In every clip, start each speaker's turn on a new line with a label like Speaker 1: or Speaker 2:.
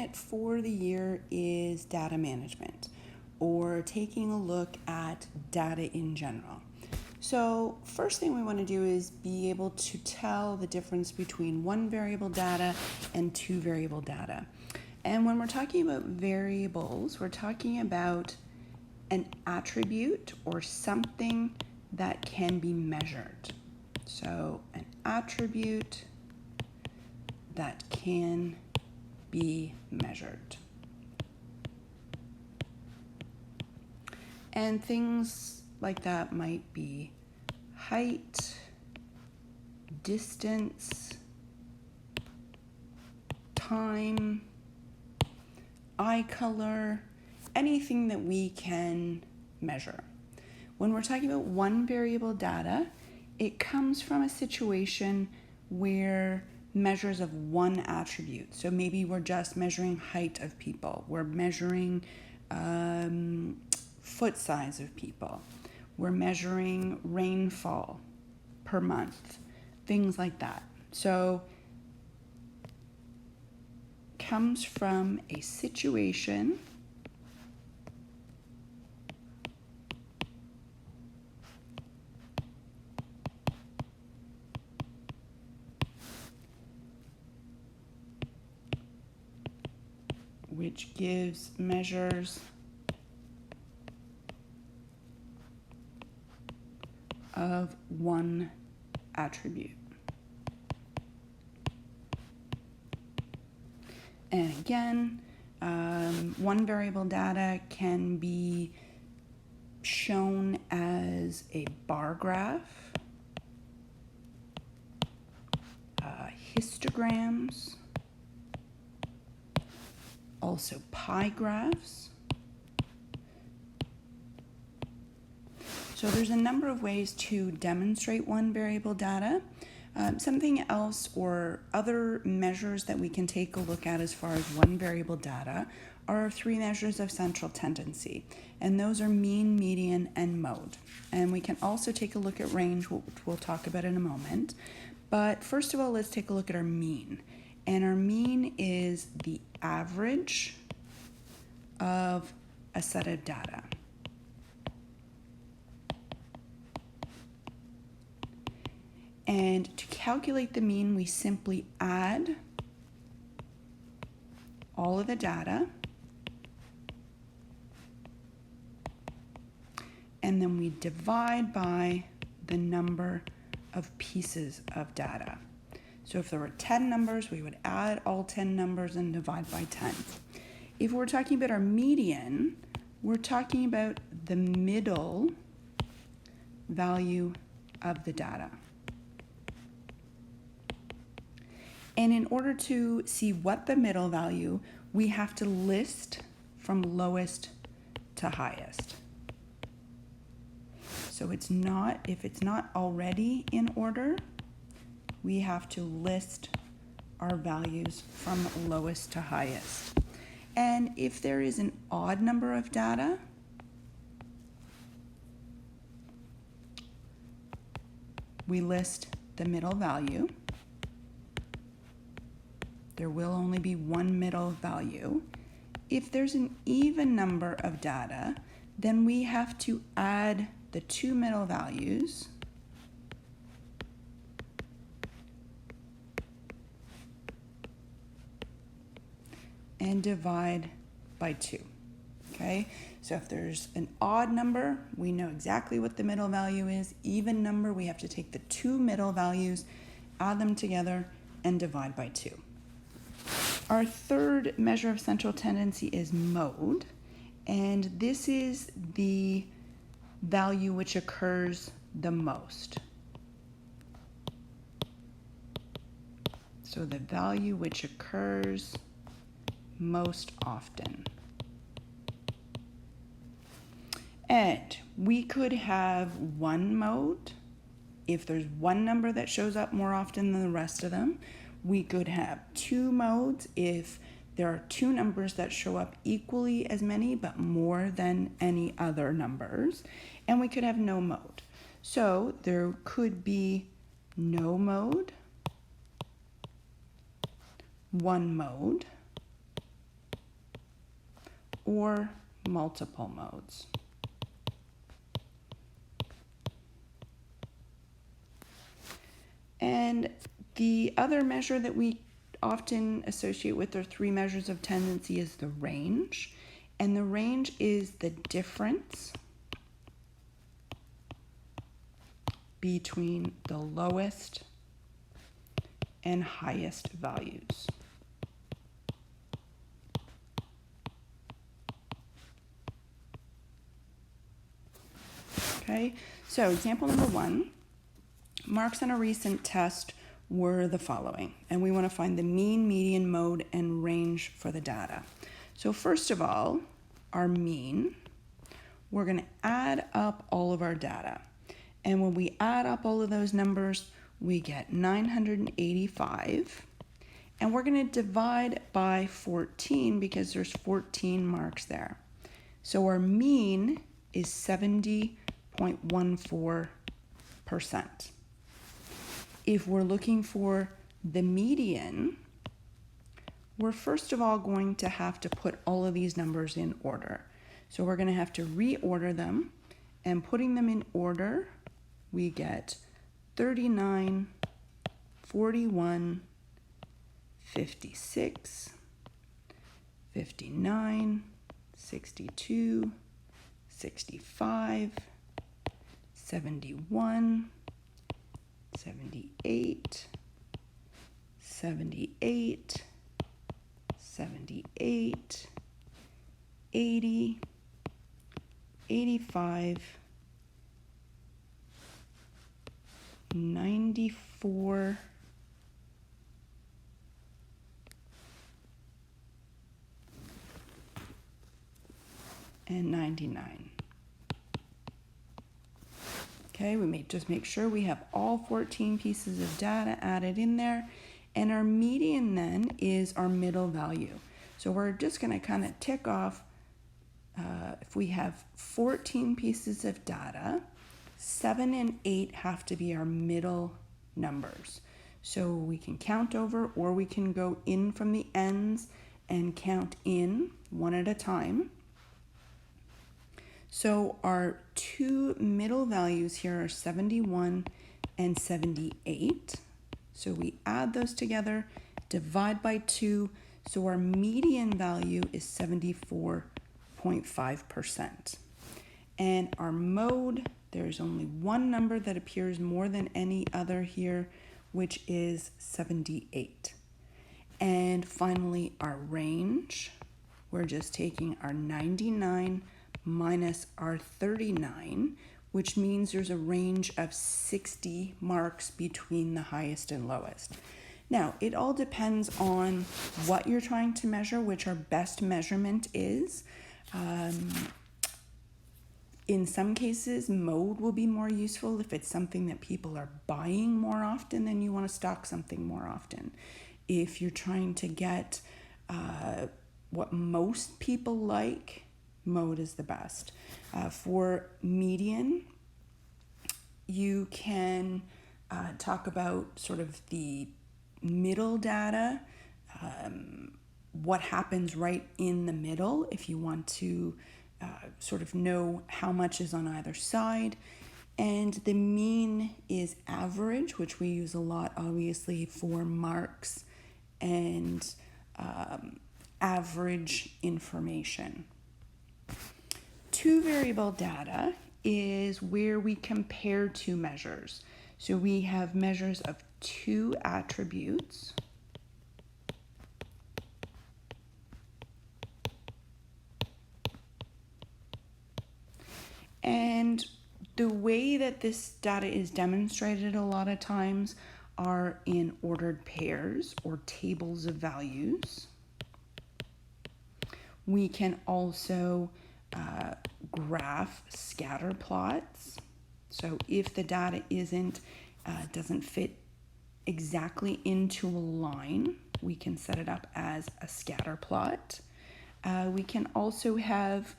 Speaker 1: it for the year is data management, or taking a look at data in general. So first thing we want to do is be able to tell the difference between one variable data and two variable data. And when we're talking about variables, we're talking about an attribute or something that can be measured. So an attribute that can be measured. And things like that might be height, distance, time, eye color, anything that we can measure. When we're talking about one variable data, it comes from a situation where measures of one attribute. So maybe we're just measuring height of people. We're measuring foot size of people. We're measuring rainfall per month, things like that. So comes from a situation which gives measures of one attribute. And again, one variable data can be shown as a bar graph, histograms, also pie graphs. So there's a number of ways to demonstrate one variable data. Something else or other measures that we can take a look at as far as one variable data are three measures of central tendency, and those are mean, median, and mode. And we can also take a look at range, which we'll talk about in a moment. But first of all, let's take a look at our mean. And our mean is the average of a set of data. And to calculate the mean, we simply add all of the data, and then we divide by the number of pieces of data. So if there were 10 numbers, we would add all 10 numbers and divide by 10. If we're talking about our median, we're talking about the middle value of the data. And in order to see what the middle value, we have to list from lowest to highest. So if it's not already in order, we have to list our values from lowest to highest. And if there is an odd number of data, we list the middle value. There will only be one middle value. If there's an even number of data, then we have to add the two middle values and divide by 2. Okay, so if there's an odd number, we know exactly what the middle value is. Even number, we have to take the two middle values, add them together, and divide by 2. Our third measure of central tendency is mode, and this is the value which occurs the most. So the value which occurs most often. And we could have one mode if there's one number that shows up more often than the rest of them. We could have two modes if there are two numbers that show up equally as many but more than any other numbers. And we could have no mode. So there could be no mode, one mode, or multiple modes. And the other measure that we often associate with our three measures of tendency is the range. And the range is the difference between the lowest and highest values. Okay, so example number 1, marks on a recent test were the following, and we want to find the mean, median, mode, and range for the data. So first of all, our mean, we're going to add up all of our data. And when we add up all of those numbers, we get 985. And we're going to divide by 14 because there's 14 marks there. So our mean is 70.14%. If we're looking for the median, we're first of all going to have to put all of these numbers in order. So we're going to have to reorder them, and putting them in order, we get 39, 41, 56, 59, 62, 65, 71, 78, 78, 78, 80, 85, 94, and 99. Okay, we may just make sure we have all 14 pieces of data added in there, and our median then is our middle value. So we're just going to kind of tick off, if we have 14 pieces of data, 7 and 8 have to be our middle numbers. So we can count over, or we can go in from the ends and count in one at a time. So our two middle values here are 71 and 78. So we add those together, divide by 2. So our median value is 74.5%. And our mode, there's only one number that appears more than any other here, which is 78. And finally, our range, we're just taking our 99 minus our 39, which means there's a range of 60 marks between the highest and lowest. Now, it all depends on what you're trying to measure, which our best measurement is. In some cases, mode will be more useful if it's something that people are buying more often, then you want to stock something more often. If you're trying to get what most people like, mode is the best. For median, you can talk about sort of the middle data, what happens right in the middle if you want to sort of know how much is on either side. And the mean is average, which we use a lot obviously for marks and average information. Two variable data is where we compare two measures. So we have measures of two attributes. And the way that this data is demonstrated a lot of times are in ordered pairs or tables of values. We can also graph scatter plots. So if the data doesn't fit exactly into a line, we can set it up as a scatter plot. We can also have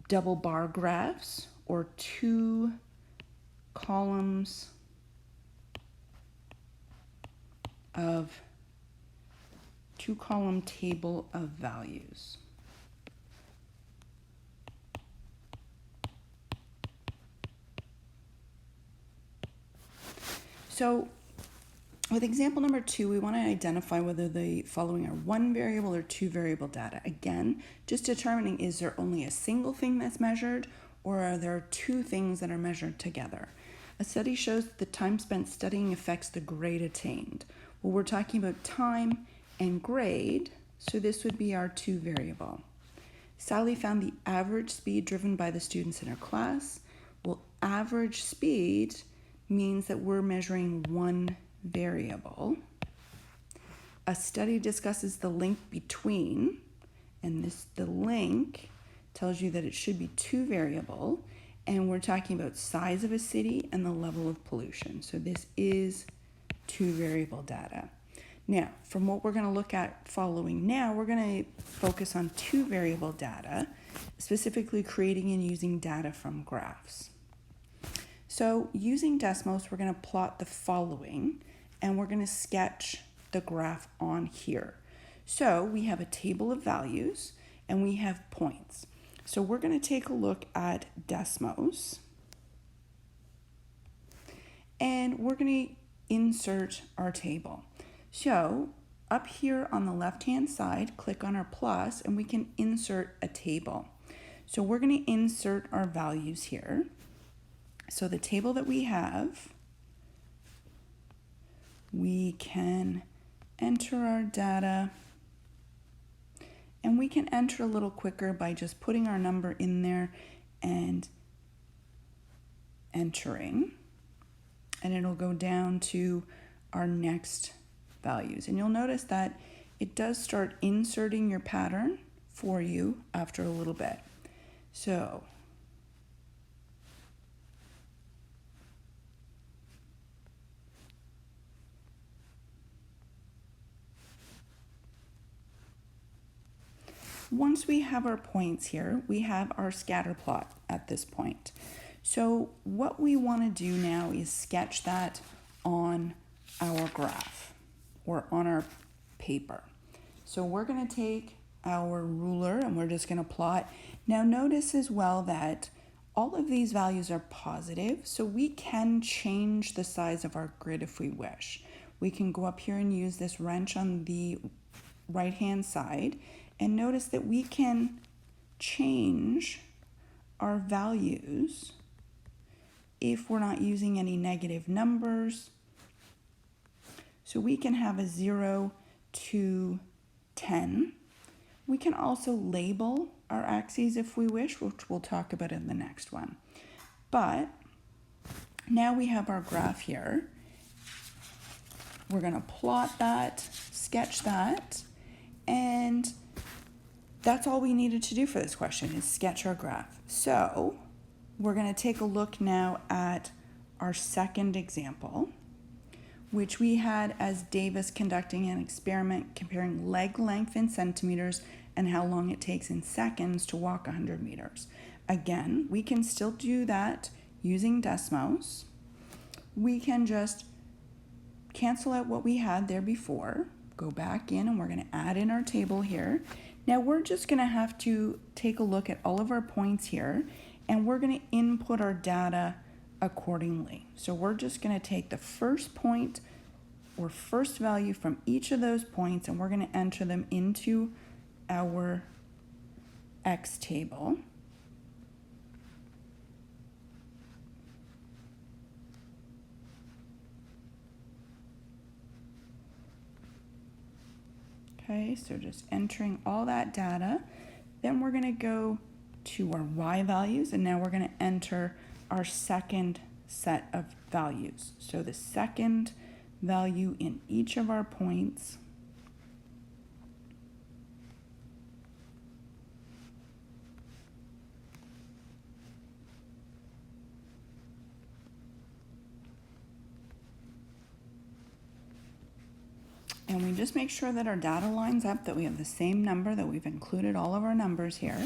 Speaker 1: double bar graphs, or two column table of values. So with example number 2, we want to identify whether the following are one variable or two variable data. Again, just determining, is there only a single thing that's measured, or are there two things that are measured together? A study shows that the time spent studying affects the grade attained. Well, we're talking about time and grade, so this would be our two variable. Sally found the average speed driven by the students in her class. Well, average speed means that we're measuring one variable. A study discusses the link between, and the link tells you that it should be two variable, and we're talking about size of a city and the level of pollution. So this is two variable data. Now, from what we're going to look at following now, we're going to focus on two variable data, specifically creating and using data from graphs. So using Desmos, we're going to plot the following, and we're going to sketch the graph on here. So we have a table of values, and we have points. So we're going to take a look at Desmos, and we're going to insert our table. So up here on the left-hand side, click on our plus, and we can insert a table. So we're going to insert our values here. So the table that we have, we can enter our data, and we can enter a little quicker by just putting our number in there and entering, and it'll go down to our next values. And you'll notice that it does start inserting your pattern for you after a little bit. So once we have our points here, we have our scatter plot at this point. So what we want to do now is sketch that on our graph or on our paper. So we're going to take our ruler and we're just going to plot. Now notice as well that all of these values are positive, so we can change the size of our grid if we wish. We can go up here and use this wrench on the right hand side, and notice that we can change our values if we're not using any negative numbers. So we can have a 0 to 10. We can also label our axes if we wish, which we'll talk about in the next one. But now we have our graph here. We're going to plot that, sketch that, and that's all we needed to do for this question, is sketch our graph. So we're going to take a look now at our second example, which we had as Davis conducting an experiment comparing leg length in centimeters and how long it takes in seconds to walk 100 meters. Again, we can still do that using Desmos. We can just cancel out what we had there before, go back in, and we're going to add in our table here. Now we're just going to have to take a look at all of our points here, and we're going to input our data accordingly. So we're just going to take the first point or first value from each of those points, and we're going to enter them into our X table. Okay, so just entering all that data. Then we're going to go to our Y values, and now we're going to enter our second set of values. So the second value in each of our points. And we just make sure that our data lines up, that we have the same number, that we've included all of our numbers here.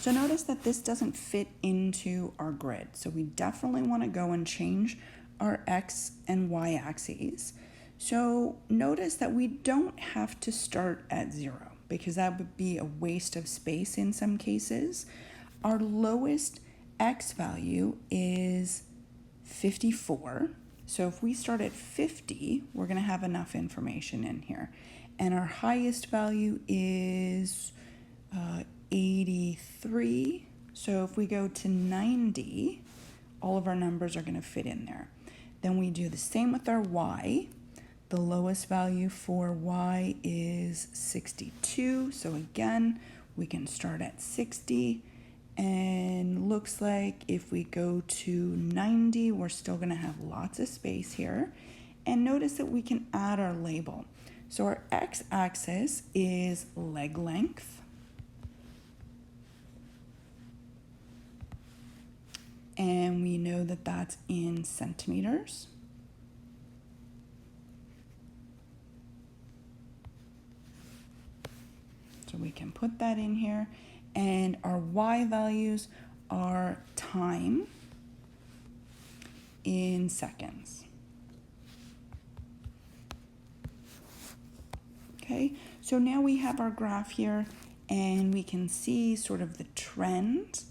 Speaker 1: So notice that this doesn't fit into our grid. So we definitely want to go and change our X and Y axes. So notice that we don't have to start at 0, because that would be a waste of space in some cases. Our lowest X value is 54. So if we start at 50, we're going to have enough information in here. And our highest value is 83. So if we go to 90, all of our numbers are going to fit in there. Then we do the same with our y. The lowest value for y is 62. So again, we can start at 60. And looks like if we go to 90, we're still going to have lots of space here. And notice that we can add our label. So our x-axis is leg length. And we know that that's in centimeters. So we can put that in here. And our y values are time in seconds. Okay, so now we have our graph here, and we can see sort of the trend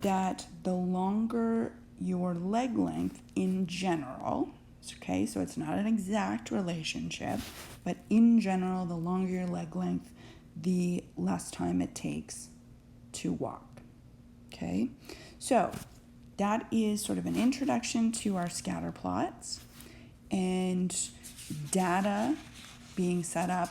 Speaker 1: that the longer your leg length in general, okay, so it's not an exact relationship, but in general, the longer your leg length, the less time it takes to walk, okay? So that is sort of an introduction to our scatter plots and data being set up